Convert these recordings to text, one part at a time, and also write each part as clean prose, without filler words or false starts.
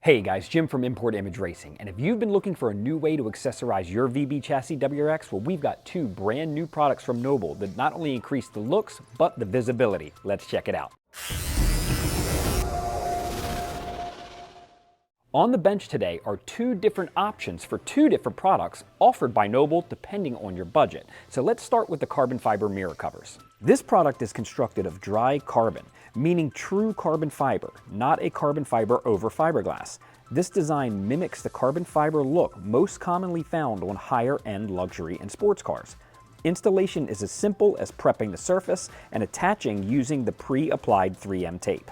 Hey guys, Jim from Import Image Racing, and if you've been looking for a new way to accessorize your VB chassis WRX, well, we've got two brand new products from Noble that not only increase the looks, but the visibility. Let's check it out. On the bench today are two different options for two different products offered by Noble depending on your budget. So let's start with the carbon fiber mirror covers. This product is constructed of dry carbon, meaning true carbon fiber, not a carbon fiber over fiberglass. This design mimics the carbon fiber look most commonly found on higher-end luxury and sports cars. Installation is as simple as prepping the surface and attaching using the pre-applied 3M tape.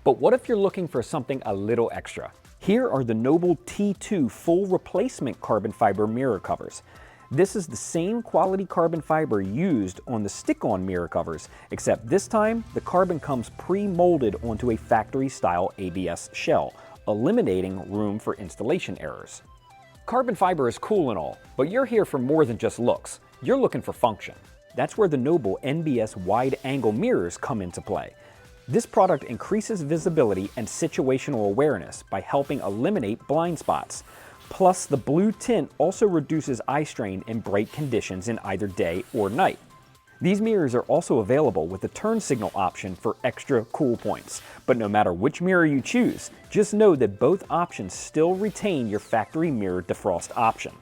But what if you're looking for something a little extra? Here are the Noble T2 full replacement carbon fiber mirror covers. This is the same quality carbon fiber used on the stick-on mirror covers, except this time the carbon comes pre-molded onto a factory-style ABS shell, eliminating room for installation errors. Carbon fiber is cool and all, but you're here for more than just looks. You're looking for function. That's where the Noble NBS wide-angle mirrors come into play. This product increases visibility and situational awareness by helping eliminate blind spots. Plus, the blue tint also reduces eye strain in bright conditions in either day or night. These mirrors are also available with a turn signal option for extra cool points. But no matter which mirror you choose, just know that both options still retain your factory mirror defrost option.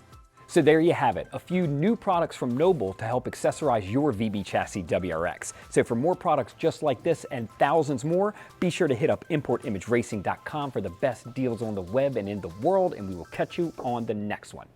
So there you have it, a few new products from Noble to help accessorize your VB chassis WRX. So for more products just like this and thousands more, be sure to hit up importimageracing.com for the best deals on the web and in the world, and we will catch you on the next one.